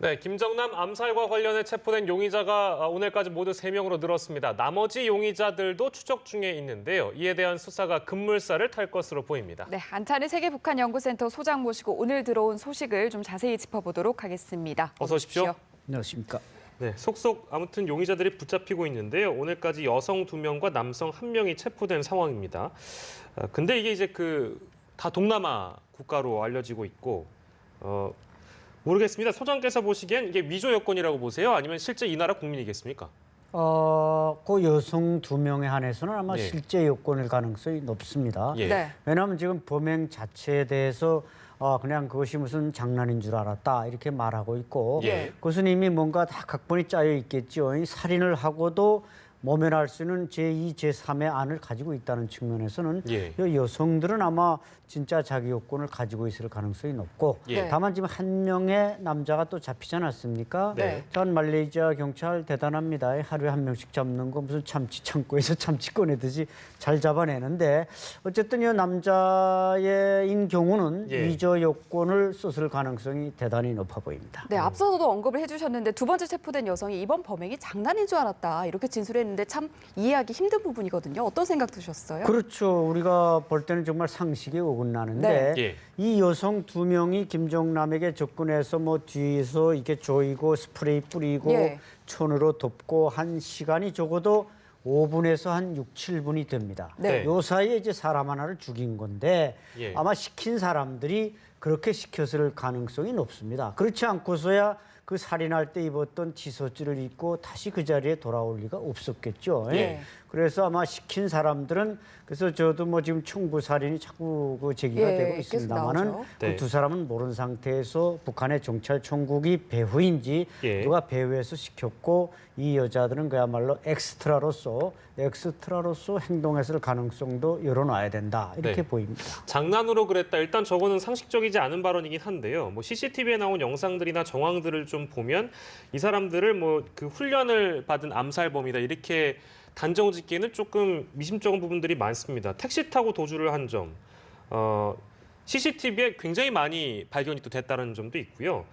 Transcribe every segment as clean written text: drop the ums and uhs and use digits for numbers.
네, 김정남 암살과 관련해 체포된 용의자가 오늘까지 모두 3명으로 늘었습니다. 나머지 용의자들도 추적 중에 있는데요. 이에 대한 수사가 급물살을 탈 것으로 보입니다. 네, 안탄의 세계북한연구센터 소장 모시고 오늘 들어온 소식을 좀 자세히 짚어보도록 하겠습니다. 어서 오십시오. 안녕하십니까. 네, 속속 아무튼 용의자들이 붙잡히고 있는데요. 오늘까지 여성 2명과 남성 1명이 체포된 상황입니다. 근데 이게 이제 다 동남아 국가로 알려지고 있고 모르겠습니다. 소장께서 보시기엔 이게 위조 여권이라고 보세요? 아니면 실제 이 나라 국민이겠습니까? 그 여성 2명에 한해서는 아마 예. 실제 요건일 가능성이 높습니다. 예. 네. 왜냐하면 지금 범행 자체에 대해서 그냥 그것이 무슨 장난인 줄 알았다 이렇게 말하고 있고 예. 그것은 이미 뭔가 다 각본이 짜여 있겠죠. 이 살인을 하고도 모면할 수 있는 제2, 제3의 안을 가지고 있다는 측면에서는 예. 이 여성들은 아마 진짜 자기 요건을 가지고 있을 가능성이 높고 예. 다만 지금 한 명의 남자가 또 잡히지 않았습니까? 네. 전 말레이시아 경찰 대단합니다. 하루에 한 명씩 잡는 거 무슨 참치 창고에서 참치 꺼내듯이 잘 잡아내는데 어쨌든 이 남자인 경우는 예. 위조 요건을 썼을 가능성이 대단히 높아 보입니다. 네, 앞서도 언급을 해주셨는데 두 번째 체포된 여성이 이번 범행이 장난인 줄 알았다 이렇게 진술했는데 참 이해하기 힘든 부분이거든요. 어떤 생각 드셨어요? 그렇죠. 우리가 볼 때는 정말 상식에 어긋나는데 네. 예. 이 여성 2명이 김정남에게 접근해서 뭐 뒤에서 이렇게 조이고 스프레이 뿌리고 예. 천으로 덮고 한 시간이 적어도 5분에서 한 6, 7분이 됩니다. 네. 요 사이에 이제 사람 하나를 죽인 건데 예. 아마 시킨 사람들이 그렇게 시켰을 가능성이 높습니다. 그렇지 않고서야 그 살인할 때 입었던 티셔츠를 입고 다시 그 자리에 돌아올 리가 없었겠죠. 예. 그래서 아마 시킨 사람들은 그래서 저도 뭐 지금 청부 살인이 자꾸 제기가 예, 되고 계속 있습니다만은 나오죠. 네. 그 두 사람은 모르는 상태에서 북한의 경찰총국이 배후인지 예. 누가 배후에서 시켰고 이 여자들은 그야말로 엑스트라로서 행동했을 가능성도 열어놔야 된다 이렇게 네. 보입니다. 장난으로 그랬다. 일단 저거는 상식적이지 않은 발언이긴 한데요. 뭐 CCTV에 나온 영상들이나 정황들을 좀 보면 이 사람들을 뭐 그 훈련을 받은 암살범이다 이렇게 단정짓기에는 조금 미심쩍은 부분들이 많습니다. 택시 타고 도주를 한 점, CCTV에 굉장히 많이 발견이 또 됐다는 점도 있고요.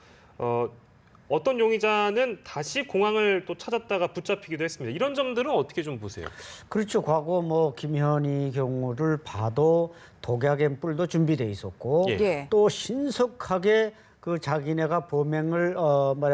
어떤 용의자는 다시 공항을 또 찾았다가 붙잡히기도 했습니다. 이런 점들은 어떻게 좀 보세요? 그렇죠. 과거 뭐 김현희 경우를 봐도 독약의 뿔도 준비돼 있었고 예. 예. 또 신속하게 그 자기네가 범행을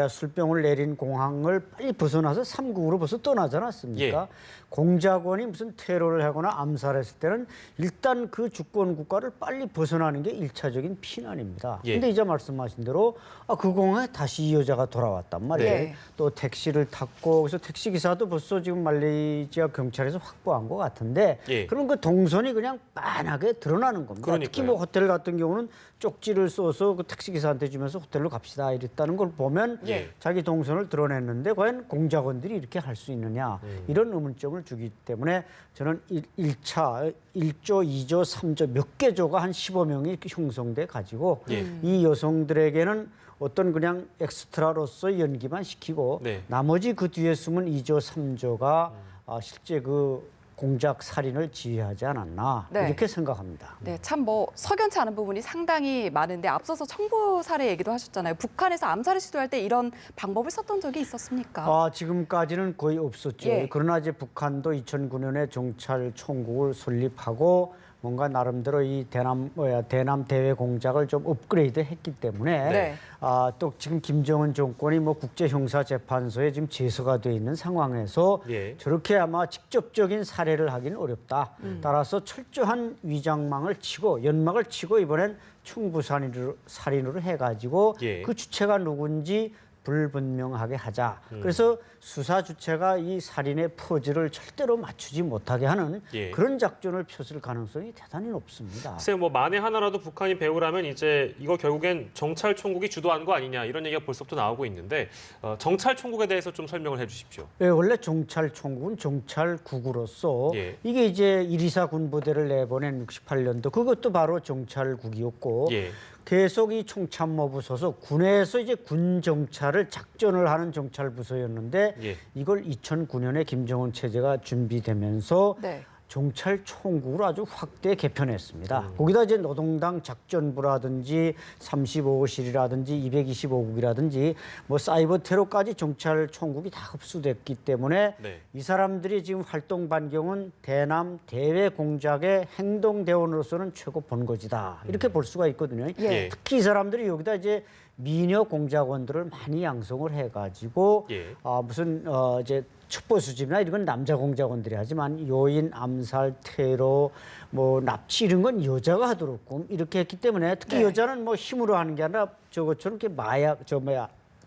술병을 내린 공항을 빨리 벗어나서 삼국으로 벌써 떠나지 않았습니까? 예. 공작원이 무슨 테러를 하거나 암살했을 때는 일단 그 주권 국가를 빨리 벗어나는 게 일차적인 피난입니다. 예. 근데 이제 말씀하신 대로 그 공항에 다시 이 여자가 돌아왔단 말이에요. 네. 또 택시를 탔고 그래서 택시 기사도 벌써 지금 말레이시아 경찰에서 확보한 것 같은데 예. 그럼 그 동선이 그냥 빤하게 드러나는 겁니다. 그러니까요. 특히 뭐 호텔 같은 경우는 쪽지를 써서 그 택시 기사한테 주면서 호텔로 갑시다 이랬다는 걸 보면 예. 자기 동선을 드러냈는데 과연 공작원들이 이렇게 할 수 있느냐 이런 의문점을 주기 때문에 저는 1차 1조, 2조, 3조 몇 개 조가 한 15명이 형성돼 가지고 예. 이 여성들에게는 어떤 그냥 엑스트라로서 연기만 시키고 네. 나머지 그 뒤에 숨은 2조, 3조가 실제 그 공작 살인을 지휘하지 않았나 네. 이렇게 생각합니다. 네, 참 뭐 석연치 않은 부분이 상당히 많은데 앞서서 청부 살해 얘기도 하셨잖아요. 북한에서 암살을 시도할 때 이런 방법을 썼던 적이 있었습니까? 지금까지는 거의 없었죠. 예. 그러나 이제 북한도 2009년에 경찰총국을 설립하고 뭔가 나름대로 이 대남 대외 공작을 좀 업그레이드했기 때문에 네. 또 지금 김정은 정권이 뭐 국제형사재판소에 지금 제소가 돼 있는 상황에서 예. 저렇게 아마 직접적인 살해를 하기는 어렵다. 따라서 철저한 위장망을 치고 연막을 치고 이번엔 충부살인으로 해가지고 예. 그 주체가 누군지 불분명하게 하자. 그래서 수사 주체가 이 살인의 퍼즐을 절대로 맞추지 못하게 하는 예. 그런 작전을 폈을 가능성이 대단히 높습니다. 글쎄요, 뭐 만에 하나라도 북한이 배우라면 이제 이거 결국엔 정찰총국이 주도한 거 아니냐 이런 얘기가 벌써부터 나오고 있는데 정찰총국에 대해서 좀 설명을 해주십시오. 예, 원래 정찰총국은 정찰국으로서 예. 이게 이제 124 군부대를 내보낸 68년도 그것도 바로 정찰국이었고 예. 계속 이 총참모부 소속 군에서 이제 군 정찰을 작전을 하는 정찰부서였는데 예. 이걸 2009년에 김정은 체제가 준비되면서 네. 종찰 총국으로 아주 확대 개편했습니다. 거기다 이제 노동당 작전부라든지 35호실이라든지 225국이라든지 뭐 사이버 테러까지 종찰 총국이 다 흡수됐기 때문에 네. 이 사람들이 지금 활동 반경은 대남 대외 공작의 행동 대원으로서는 최고 본거지다 이렇게 볼 수가 있거든요. 예. 특히 이 사람들이 여기다 이제 미녀 공작원들을 많이 양성을 해가지고 예. 무슨 이제 첩보 수집이나 이런 건 남자 공작원들이 하지만 요인, 암살, 테러, 뭐 납치 이런 건 여자가 하도록 이렇게 했기 때문에 특히 네. 여자는 뭐 힘으로 하는 게 아니라 저것처럼 이렇게 마약,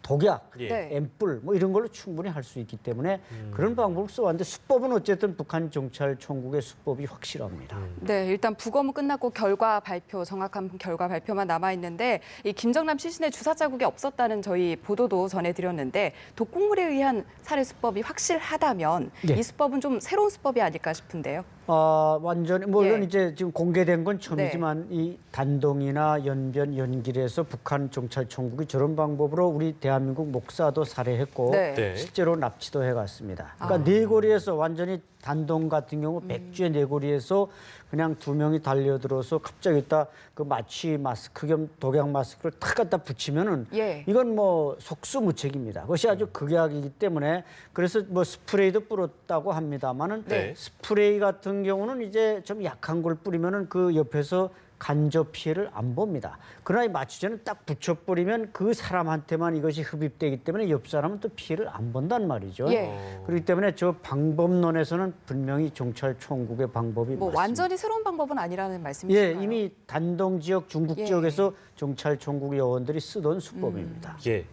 독약, 예. 네. 앰플 뭐 이런 걸로 충분히 할 수 있기 때문에 그런 방법을 써왔는데 수법은 어쨌든 북한 정찰 총국의 수법이 확실합니다. 네, 일단 부검은 끝났고 결과 발표, 정확한 결과 발표만 남아 있는데 이 김정남 시신의 주사 자국이 없었다는 저희 보도도 전해드렸는데 독극물에 의한 살해 수법이 확실하다면 예. 이 수법은 좀 새로운 수법이 아닐까 싶은데요. 완전히 물론 예. 이제 지금 공개된 건 처음이지만 이 단동이나 연변, 연길에서 북한 정찰 총국이 저런 방법으로 우리 대한민국 목사도 살해했고 네. 네. 실제로 납치도 해갔습니다. 그러니까 내거리에서 완전히 단동 같은 경우 백주의 내거리에서 그냥 두 명이 달려들어서 갑자기 있다 그 마취 마스크 겸 독약 마스크를 탁 갖다 붙이면은 예. 이건 뭐 속수무책입니다. 그것이 아주 극약이기 때문에 그래서 뭐 스프레이도 뿌렸다고 합니다만은 네. 스프레이 같은 경우는 이제 좀 약한 걸 뿌리면은 그 옆에서 간접 피해를 안 봅니다. 그러나 이 마취제는 딱 붙여버리면 그 사람한테만 이것이 흡입되기 때문에 옆 사람은 또 피해를 안 본단 말이죠. 예. 그렇기 때문에 저 방법론에서는 분명히 정찰 총국의 방법이 뭐 맞습니다. 완전히 새로운 방법은 아니라는 예, 말씀이신가요? 이미 단동 지역, 중국 예. 지역에서 정찰 총국 요원들이 쓰던 수법입니다. 예,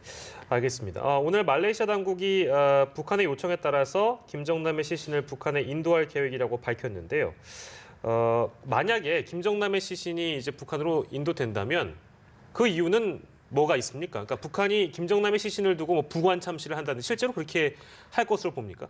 알겠습니다. 오늘 말레이시아 당국이 북한의 요청에 따라서 김정남의 시신을 북한에 인도할 계획이라고 밝혔는데요. 만약에 김정남의 시신이 이제 북한으로 인도된다면 그 이유는 뭐가 있습니까? 그러니까 북한이 김정남의 시신을 두고 뭐 부관 참시를 한다든지 실제로 그렇게 할 것으로 봅니까?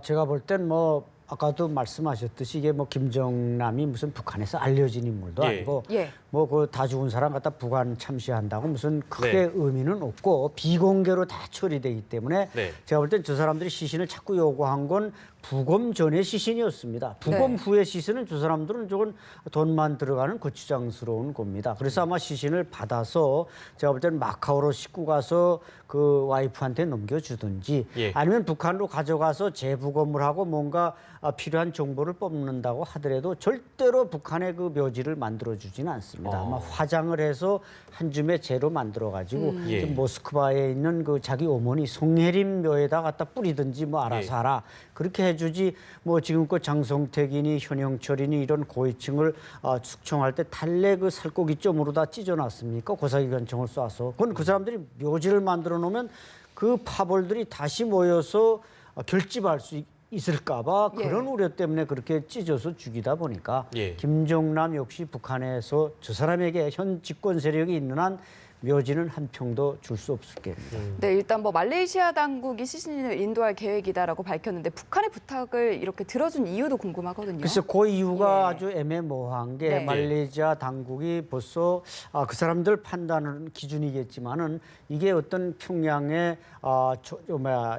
제가 볼 땐 뭐 아까도 말씀하셨듯이 이게 뭐 김정남이 무슨 북한에서 알려진 인물도 예. 아니고 예. 뭐 그 다 죽은 사람 갖다 부관 참시한다고 무슨 크게 네. 의미는 없고 비공개로 다 처리되기 때문에 네. 제가 볼 땐 저 사람들이 시신을 자꾸 요구한 건 부검 전의 시신이었습니다. 부검 네. 후의 시신은 저 사람들은 조금 돈만 들어가는 거추장스러운 겁니다. 그래서 아마 시신을 받아서 제가 볼 때는 마카오로 싣고 가서 그 와이프한테 넘겨주든지 예. 아니면 북한으로 가져가서 재부검을 하고 뭔가 필요한 정보를 뽑는다고 하더라도 절대로 북한의 그 묘지를 만들어주지는 않습니다. 아마 화장을 해서 한 줌의 재로 만들어가지고 예. 모스크바에 있는 그 자기 어머니 송혜림 묘에다 갖다 뿌리든지 뭐 알아서 예. 하라. 그렇게 해주지 뭐 지금껏 장성택이니 현영철이니 이런 고위층을 숙청할 때 달래 그 살코기점으로 다 찢어놨습니까? 고사기관총을 쏴서. 그건 그 사람들이 묘지를 만들어 놓으면 그 파벌들이 다시 모여서 결집할 수 있을까봐 예. 그런 우려 때문에 그렇게 찢어서 죽이다 보니까 예. 김정남 역시 북한에서 저 사람에게 현 집권 세력이 있는 한 묘지는 한 평도 줄 수 없을 겁니다. 네, 일단 뭐 말레이시아 당국이 시신을 인도할 계획이다라고 밝혔는데 북한의 부탁을 이렇게 들어준 이유도 궁금하거든요. 글쎄 그 이유가 예. 아주 애매모호한 게 네. 말레이시아 당국이 벌써 그 사람들 판단은 기준이겠지만은 이게 어떤 평양의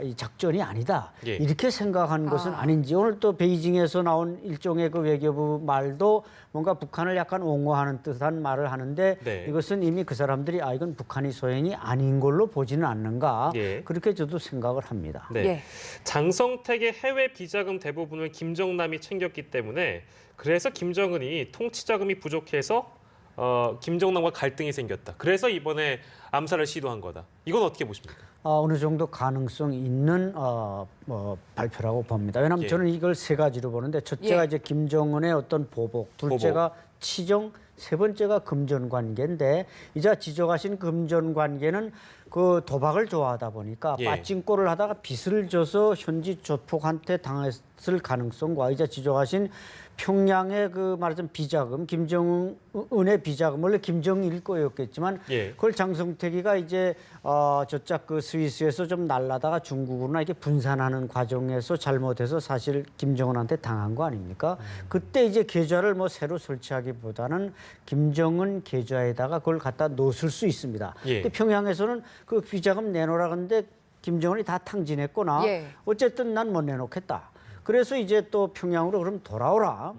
이 작전이 아니다 예. 이렇게 생각한 것은 아닌지 오늘 또 베이징에서 나온 일종의 그 외교부 말도 뭔가 북한을 약간 옹호하는 듯한 말을 하는데 네. 이것은 이미 그 사람들이 이건 북한이 소행이 아닌 걸로 보지는 않는가 예. 그렇게 저도 생각을 합니다. 네. 예. 장성택의 해외 비자금 대부분을 김정남이 챙겼기 때문에 그래서 김정은이 통치자금이 부족해서 김정남과 갈등이 생겼다. 그래서 이번에 암살을 시도한 거다. 이건 어떻게 보십니까? 어느 정도 가능성 있는 발표라고 봅니다. 왜냐하면 예. 저는 이걸 세 가지로 보는데 첫째가 예. 이제 김정은의 어떤 보복, 둘째가 치정, 세 번째가 금전 관계인데 이제 지적하신 금전 관계는 그 도박을 좋아하다 보니까 예. 빠찡꼴을 하다가 빚을 져서 현지 조폭한테 당했을 가능성과 이제 지적하신 평양의 그 말하자면 비자금, 김정은의 비자금 원래 김정일 거였겠지만 예. 그걸 장성택이가 이제 저쪽 그 스위스에서 좀 날라다가 중국으로나 이렇게 분산하는 과정에서 잘못해서 사실 김정은한테 당한 거 아닙니까? 그때 이제 계좌를 뭐 새로 설치하기보다는 김정은 계좌에다가 그걸 갖다 놓을 수 있습니다. 예. 근데 평양에서는 그 비자금 내놓으라 근데 김정은이 다 탕진했거나 예. 어쨌든 난 못 내놓겠다. 그래서 이제 또 평양으로 그럼 돌아오라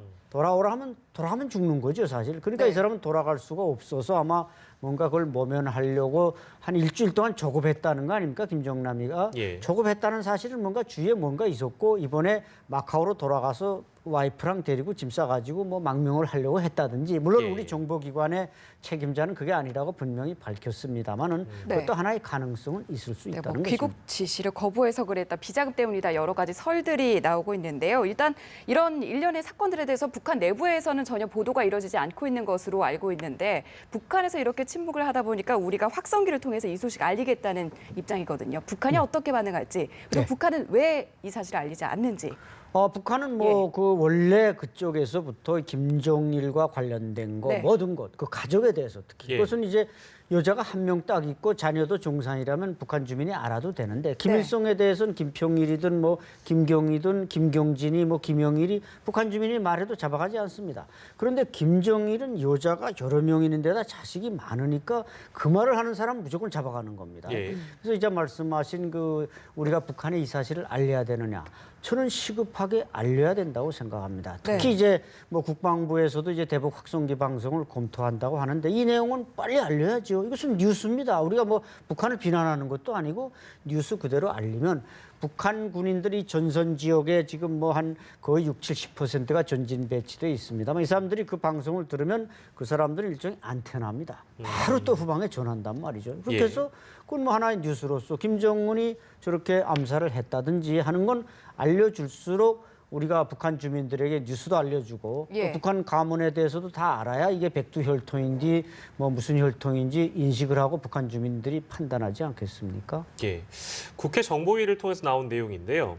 하면 죽는 거죠, 사실. 그러니까 이 사람은 돌아갈 수가 없어서 아마 뭔가 그걸 모면하려고 한 일주일 동안 조급했다는 거 아닙니까, 김정남이가. 예. 조급했다는 사실은 뭔가 주위에 뭔가 있었고 이번에 마카오로 돌아가서 와이프랑 데리고 짐 싸가지고 뭐 망명을 하려고 했다든지, 물론 예. 우리 정보기관의 책임자는 그게 아니라고 분명히 밝혔습니다만은 그것도 하나의 가능성은 있을 수 네, 있다는 뭐 거죠. 귀국 지시를 거부해서 그랬다, 비자금 때문이다, 여러 가지 설들이 나오고 있는데요. 일단 이런 일련의 사건들에 대해서 북한 내부에서는 전혀 보도가 이루어지지 않고 있는 것으로 알고 있는데, 북한에서 이렇게 침묵을 하다 보니까 우리가 확성기를 통해서 이 소식 알리겠다는 입장이거든요. 북한이 어떻게 반응할지, 그리고 네. 북한은 왜 이 사실을 알리지 않는지. 북한은 뭐 그 원래 그쪽에서부터 김정일과 관련된 거 네. 모든 것, 그 가족에 대해서 특히 예. 그것은 이제 여자가 한 명 딱 있고 자녀도 정상이라면 북한 주민이 알아도 되는데, 김일성에 대해서는 김평일이든 뭐 김경이든 김경진이 뭐 김영일이 북한 주민이 말해도 잡아가지 않습니다. 그런데 김정일은 여자가 여러 명 있는데다 자식이 많으니까 그 말을 하는 사람 무조건 잡아가는 겁니다. 예. 그래서 이제 말씀하신 그 우리가 북한에 이 사실을 알려야 되느냐, 저는 시급하게 알려야 된다고 생각합니다. 특히 네. 이제 뭐 국방부에서도 이제 대북 확성기 방송을 검토한다고 하는데, 이 내용은 빨리 알려야죠. 이것은 뉴스입니다. 우리가 뭐 북한을 비난하는 것도 아니고 뉴스 그대로 알리면 북한 군인들이 전선 지역에 지금 뭐 한 거의 60~70%가 전진 배치돼 있습니다만, 이 사람들이 그 방송을 들으면 그 사람들은 일종의 안테나입니다. 바로 또 후방에 전한단 말이죠. 그렇게 예. 해서 그건 뭐 하나의 뉴스로서 김정은이 저렇게 암살을 했다든지 하는 건 알려줄수록 우리가 북한 주민들에게 뉴스도 알려주고 예. 또 북한 가문에 대해서도 다 알아야 이게 백두혈통인지 뭐 무슨 혈통인지 인식을 하고 북한 주민들이 판단하지 않겠습니까? 예. 국회 정보위를 통해서 나온 내용인데요.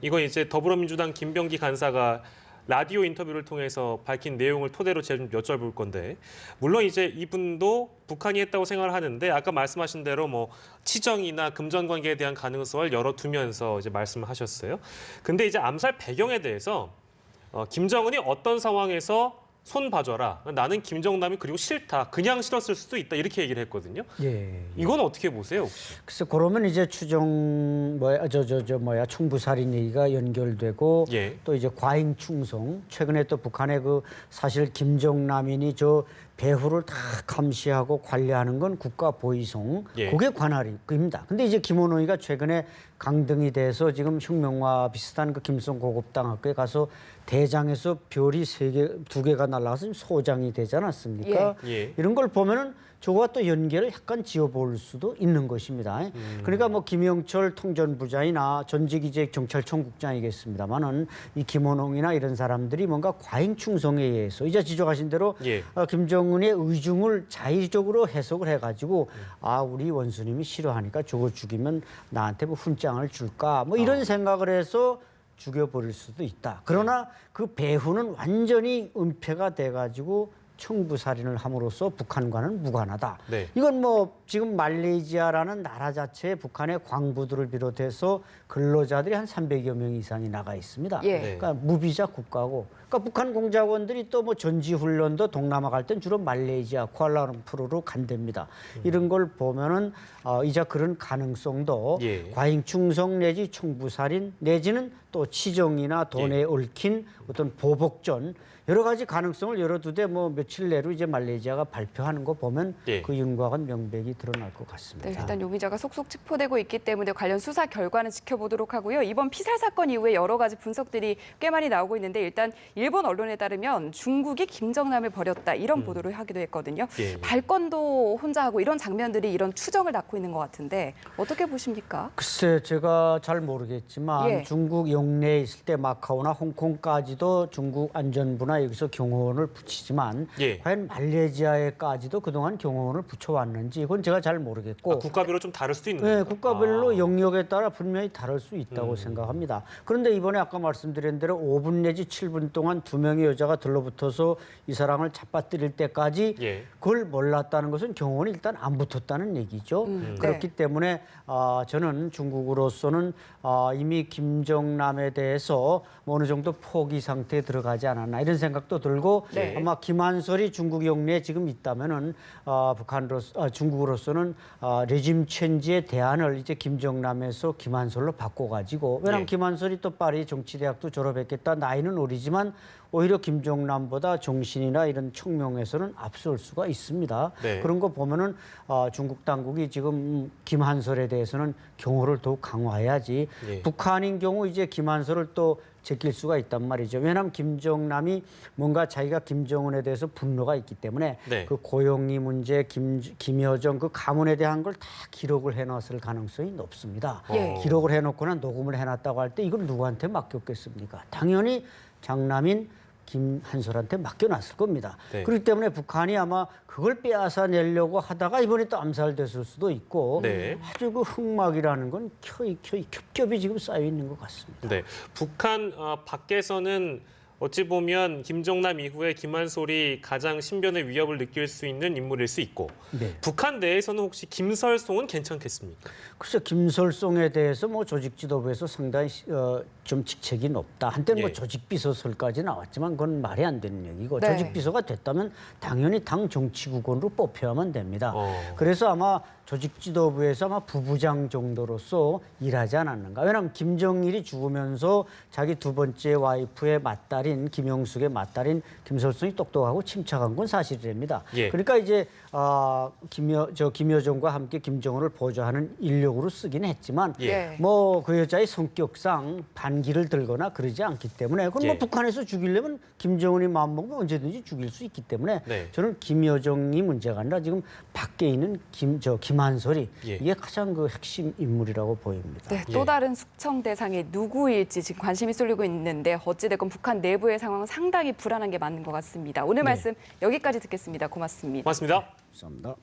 이건 이제 더불어민주당 김병기 간사가 라디오 인터뷰를 통해서 밝힌 내용을 토대로 제가 좀 여쭤볼 건데, 물론 이제 이분도 북한이 했다고 생각을 하는데 아까 말씀하신 대로 뭐 치정이나 금전 관계에 대한 가능성을 열어두면서 이제 말씀을 하셨어요. 근데 이제 암살 배경에 대해서 김정은이 어떤 상황에서 손 봐줘라, 나는 김정남이 그리고 싫다, 그냥 싫었을 수도 있다, 이렇게 얘기를 했거든요. 예. 이건 어떻게 보세요, 혹시? 글쎄, 그러면 이제 추정 총부살인 얘기가 연결되고 예. 또 이제 과잉 충성, 최근에 또 북한의 그 사실 김정남인이 저 배후를 다 감시하고 관리하는 건 국가보위성, 예. 그게 관할입니다. 근데 이제 김원호이가 최근에 강등이 돼서 지금 혁명과 비슷한 그 김성 고급당학교에 가서 대장에서 별이 2개가 날아가서 지금 소장이 되지 않았습니까? 예. 이런 걸 보면은 저거와 또 연계를 약간 지어볼 수도 있는 것입니다. 그러니까 뭐 김영철 통전부장이나 전직 이제 경찰청 국장이겠습니다만은 이 김원홍이나 이런 사람들이 뭔가 과잉 충성에 의해서 이제 지적하신 대로 예. 김정은의 의중을 자의적으로 해석을 해가지고 우리 원수님이 싫어하니까 저거 죽이면 나한테 뭐 훈장을 줄까 뭐 이런 생각을 해서 죽여버릴 수도 있다. 그러나 그 배후는 완전히 은폐가 돼가지고 청부살인을 함으로써 북한과는 무관하다. 네. 이건 뭐 지금 말레이시아라는 나라 자체에 북한의 광부들을 비롯해서 근로자들이 한 300여 명 이상이 나가 있습니다. 예. 네. 그러니까 무비자 국가고, 그러니까 북한 공작원들이 또 뭐 전지 훈련도 동남아 갈 땐 주로 말레이시아 쿠알라룸푸르로 간답니다. 이런 걸 보면은 이제 그런 가능성도 예. 과잉 충성 내지 청부살인 내지는 또 치정이나 돈에 얽힌 어떤 보복전, 여러 가지 가능성을 열어두되 뭐 며칠 내로 이제 말레이시아가 발표하는 거 보면 예. 그 윤곽은 명백히 드러날 것 같습니다. 네, 일단 용의자가 속속 체포되고 있기 때문에 관련 수사 결과는 지켜보도록 하고요. 이번 피살 사건 이후에 여러 가지 분석들이 꽤 많이 나오고 있는데, 일단 일본 언론에 따르면 중국이 김정남을 버렸다, 이런 보도를 하기도 했거든요. 예. 발건도 혼자 하고 이런 장면들이 이런 추정을 낳고 있는 것 같은데 어떻게 보십니까? 글쎄, 제가 잘 모르겠지만 예. 중국 영내에 있을 때 마카오나 홍콩까지도 중국 안전부나 여기서 경호원을 붙이지만 예. 과연 말레이시아에까지도 그동안 경호원을 붙여왔는지 이건 제가 잘 모르겠고, 국가별로 좀 다를 수도 있는 네, 거예요? 국가별로 영역에 따라 분명히 다를 수 있다고 생각합니다. 그런데 이번에 아까 말씀드린 대로 5분 내지 7분 동안 2명의 여자가 들러붙어서 이 사람을 잡아뜨릴 때까지 예. 그걸 몰랐다는 것은 경호원이 일단 안 붙었다는 얘기죠. 그렇기 네. 때문에 저는 중국으로서는 이미 김정남 김정남에 대해서 뭐 어느 정도 포기 상태에 들어가지 않았나 이런 생각도 들고 네. 아마 김한솔이 중국 영내에 지금 있다면은 중국으로서는 레짐 체인지의 대안을 이제 김정남에서 김한솔로 바꿔가지고 왜냐하면 예. 김한솔이 또 파리 정치대학도 졸업했겠다 나이는 어리지만 오히려 김정남보다 정신이나 이런 총명에서는 앞설 수가 있습니다. 네. 그런 거 보면은 중국 당국이 지금 김한솔에 대해서는 경호를 더욱 강화해야지. 예. 북한인 경우 이제 김한솔을 또 제낄 수가 있단 말이죠. 왜냐하면 김정남이 뭔가 자기가 김정은에 대해서 분노가 있기 때문에 네. 그 고용리 문제, 김여정 그 가문에 대한 걸 다 기록을 해놨을 가능성이 높습니다. 예. 기록을 해놓거나 녹음을 해놨다고 할 때 이걸 누구한테 맡겼겠습니까? 당연히 장남인 김한솔한테 맡겨놨을 겁니다. 네. 그렇기 때문에 북한이 아마 그걸 빼앗아 내려고 하다가 이번에 또 암살됐을 수도 있고 네. 아주 그 흑막이라는 건 겹겹이 지금 쌓여 있는 것 같습니다. 네, 북한 밖에서는 어찌 보면 김정남 이후에 김한솔이 가장 신변의 위협을 느낄 수 있는 인물일 수 있고 네. 북한 내에서는 혹시 김설송은 괜찮겠습니까? 글쎄 김설송에 대해서 뭐 조직 지도부에서 상당히 좀 직책이 높다. 한때는 뭐 예. 조직 비서설까지 나왔지만 그건 말이 안 되는 얘기고 네. 조직 비서가 됐다면 당연히 당 정치국원으로 뽑혀야만 됩니다. 어. 그래서 아마 조직 지도부에서 아마 부부장 정도로서 일하지 않았는가. 왜냐하면 김정일이 죽으면서 자기 두 번째 와이프의 맏딸인 김영숙의 맏딸인 김설송이 똑똑하고 침착한 건 사실입니다. 예. 그러니까 이제 김여정과 함께 김정은을 보좌하는 인력으로 쓰긴 했지만 예. 뭐 그 여자의 성격상 반기를 들거나 그러지 않기 때문에 그건 뭐 예. 북한에서 죽이려면 김정은이 마음먹으면 언제든지 죽일 수 있기 때문에 네. 저는 김여정이 문제가 아니라 지금 밖에 있는 김한솔이 예. 이게 가장 그 핵심 인물이라고 보입니다. 네, 예. 또 다른 숙청 대상이 누구일지 지금 관심이 쏠리고 있는데 어찌됐건 북한 내부의 상황은 상당히 불안한 게 맞는 것 같습니다. 오늘 네. 말씀 여기까지 듣겠습니다. 고맙습니다. 고맙습니다. 감사합니다.